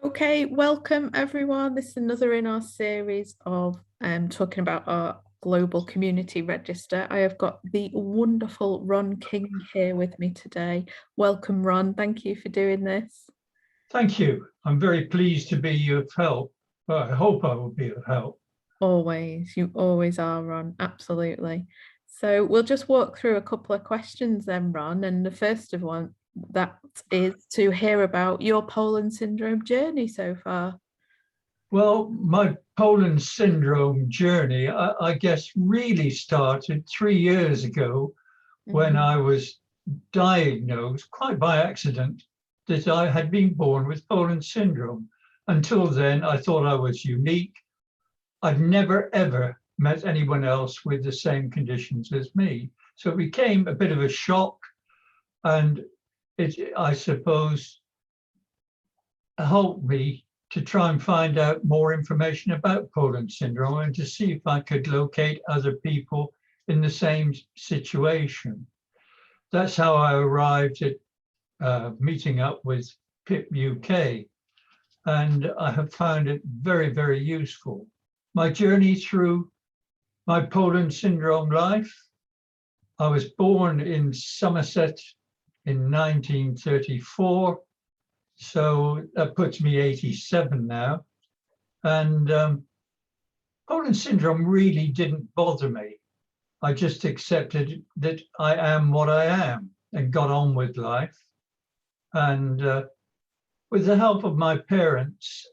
Okay, welcome everyone. This is another in our series of talking about our global community register. I have got the wonderful Ron King here with me today. Welcome, Ron. Thank you for doing this. Thank you. I'm very pleased to be of help. Well, I hope I will be of help. Always, you always are, Ron. Absolutely. So we'll just walk through a couple of questions then, Ron. And the first of one that is to hear about your Poland syndrome journey so far. Well, my Poland syndrome journey, I guess, really started 3 years ago when I was diagnosed, quite by accident, that I had been born with Poland syndrome. Until then, I thought I was unique. I'd never, ever met anyone else with the same conditions as me. So it became a bit of a shock. And it, I suppose, helped me to try and find out more information about Poland syndrome and to see if I could locate other people in the same situation. That's how I arrived at meeting up with PIP-UK, and I have found it very, very useful. My journey through my Poland syndrome life: I was born in Somerset in 1934, so that puts me 87 now. And Poland syndrome really didn't bother me. I just accepted that I am what I am and got on with life. And with the help of my parents,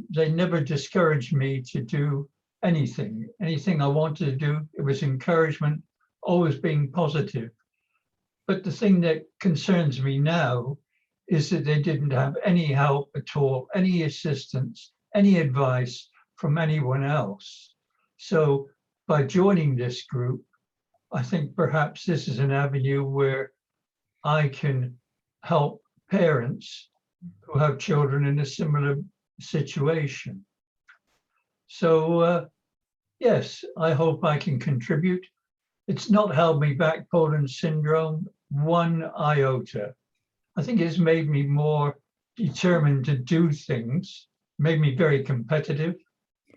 they never discouraged me to do anything. Anything I wanted to do, it was encouragement, always being positive. But the thing that concerns me now is that they didn't have any help at all, any assistance, any advice from anyone else. So by joining this group, I think perhaps this is an avenue where I can help parents who have children in a similar situation. So yes, I hope I can contribute. It's not held me back, Poland syndrome, one iota. I think it's made me more determined to do things, made me very competitive.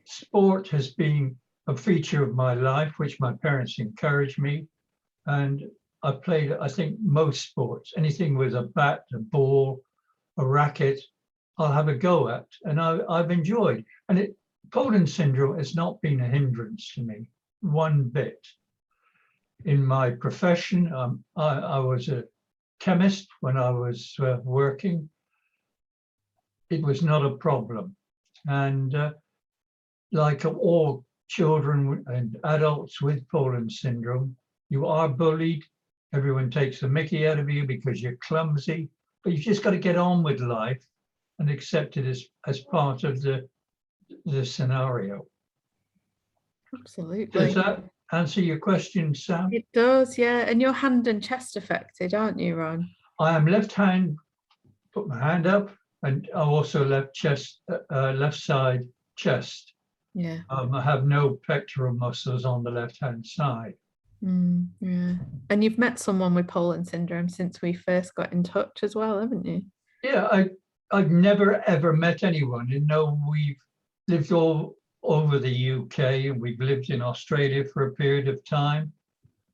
Sport has been a feature of my life, which my parents encouraged me. And I played, I think, most sports, anything with a bat, a ball, a racket, I'll have a go at, and I've enjoyed. And Poland syndrome has not been a hindrance to me, one bit. In my profession, I was a chemist when I was working. It was not a problem. And like all children and adults with Poland syndrome, you are bullied. Everyone takes the mickey out of you because you're clumsy, but you've just got to get on with life and accept it as part of the scenario. Absolutely. Does that answer your question, Sam? It does, yeah. And you're hand and chest affected, aren't you, Ron? I am left hand, put my hand up, and I also left side chest. Yeah. I have no pectoral muscles on the left-hand side. Yeah. And you've met someone with Poland syndrome since we first got in touch as well, haven't you? Yeah, I've never ever met anyone. You know, we've lived all over the UK and we've lived in Australia for a period of time.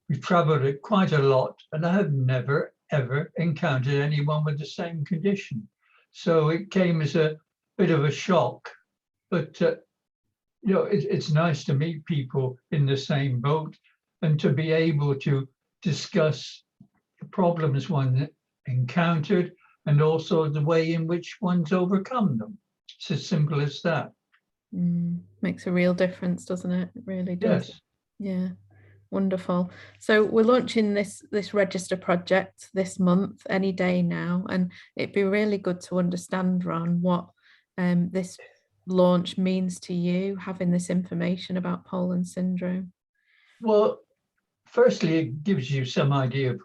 We've traveled it quite a lot, and I have never ever encountered anyone with the same condition. So it came as a bit of a shock, but you know, it's nice to meet people in the same boat and to be able to discuss the problems one encountered and also the way in which one's overcome them. It's as simple as that. Makes a real difference, doesn't it? It really does. Yes. Yeah. Wonderful. So we're launching this register project this month, any day now, and it'd be really good to understand, Ron, what this launch means to you, having this information about Poland syndrome. Well, firstly, it gives you some idea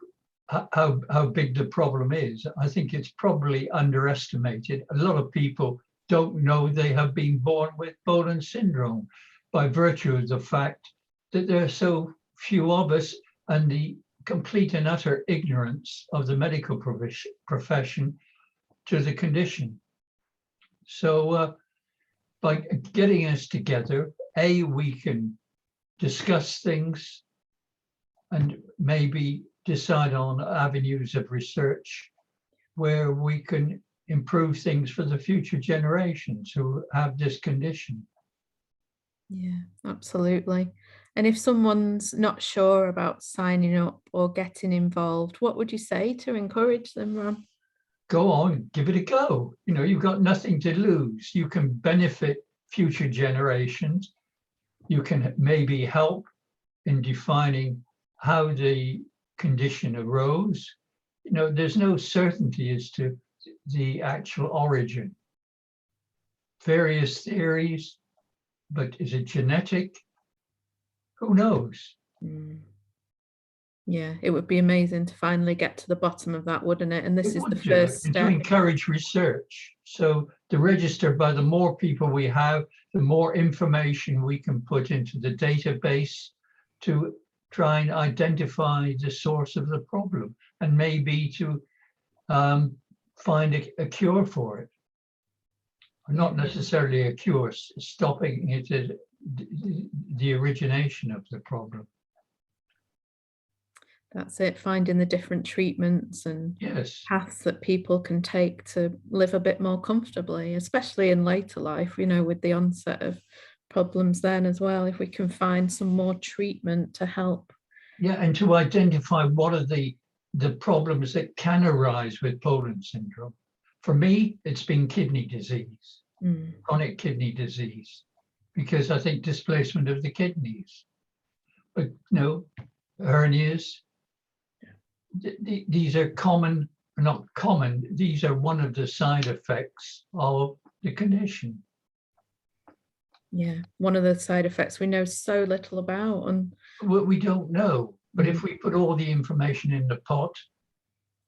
of how big the problem is. I think it's probably underestimated. A lot of people don't know they have been born with Poland syndrome by virtue of the fact that there are so few of us and the complete and utter ignorance of the medical profession to the condition. So by getting us together, we can discuss things and maybe decide on avenues of research where we can improve things for the future generations who have this condition. Yeah, absolutely. And if someone's not sure about signing up or getting involved, what would you say to encourage them, Ron? Go on, give it a go. You know, you've got nothing to lose. You can benefit future generations. You can maybe help in defining how the condition arose. You know, there's no certainty as to the actual origin. Various theories, but is it genetic? Who knows? Mm. Yeah, it would be amazing to finally get to the bottom of that, wouldn't it? And this is the first And to step. encourage research. So the register, by the more people we have, the more information we can put into the database to try and identify the source of the problem and maybe to find a cure for it. Not necessarily a cure, stopping it at the origination of the problem. That's it, finding the different treatments and Yes. paths that people can take to live a bit more comfortably, especially in later life, you know, with the onset of problems then as well, if we can find some more treatment to help. Yeah, and to identify what are the problems that can arise with Poland syndrome. For me, it's been kidney disease, chronic kidney disease, because I think displacement of the kidneys. But no, hernias, these are common, not common, these are one of the side effects of the condition. Yeah, one of the side effects we know so little about. And we don't know, but if we put all the information in the pot,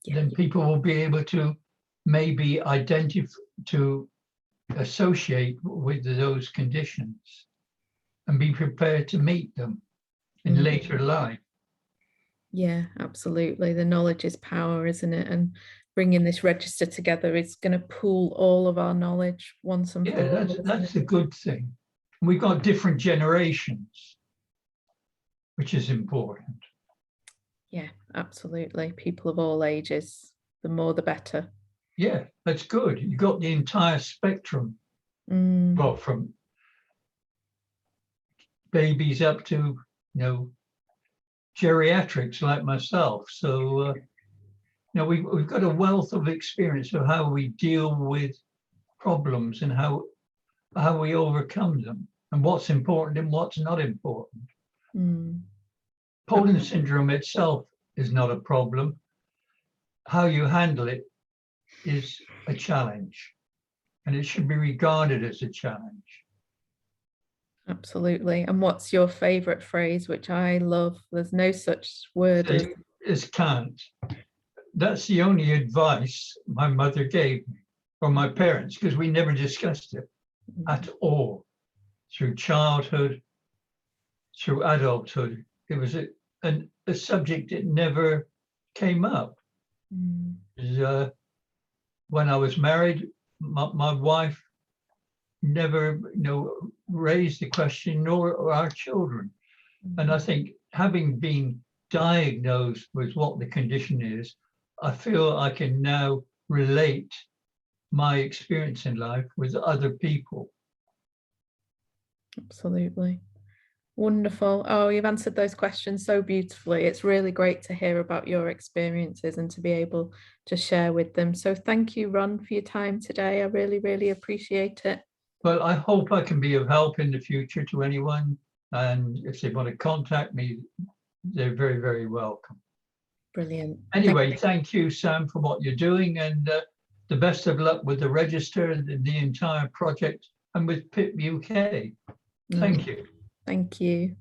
then people will be able to maybe identify, to associate with those conditions and be prepared to meet them in later life. Yeah, absolutely. The knowledge is power, isn't it? And bringing this register together is going to pool all of our knowledge once and for all. That's a good thing. We've got different generations, which is important. Yeah, absolutely. People of all ages, the more the better. Yeah, that's good. You've got the entire spectrum. Well, from babies up to, geriatrics like myself. So, we've got a wealth of experience of how we deal with problems and how we overcome them and what's important and what's not important. Poland syndrome itself is not a problem. How you handle it is a challenge, and it should be regarded as a challenge. Absolutely. And what's your favorite phrase, which I love? There's no such word as can't. That's the only advice my mother gave me, or my parents, because we never discussed it at all. Through childhood, through adulthood, it was a subject that never came up. When I was married, my wife never, raised the question, nor our children. And I think having been diagnosed with what the condition is, I feel I can now relate my experience in life with other people. Absolutely. Wonderful. Oh, you've answered those questions so beautifully. It's really great to hear about your experiences and to be able to share with them. So thank you, Ron, for your time today. I really, really appreciate it. Well, I hope I can be of help in the future to anyone. And if they want to contact me, they're very, very welcome. Brilliant. Anyway, thank you, Sam, for what you're doing, and the best of luck with the register, the entire project, and with PIP-UK. Thank you. Thank you.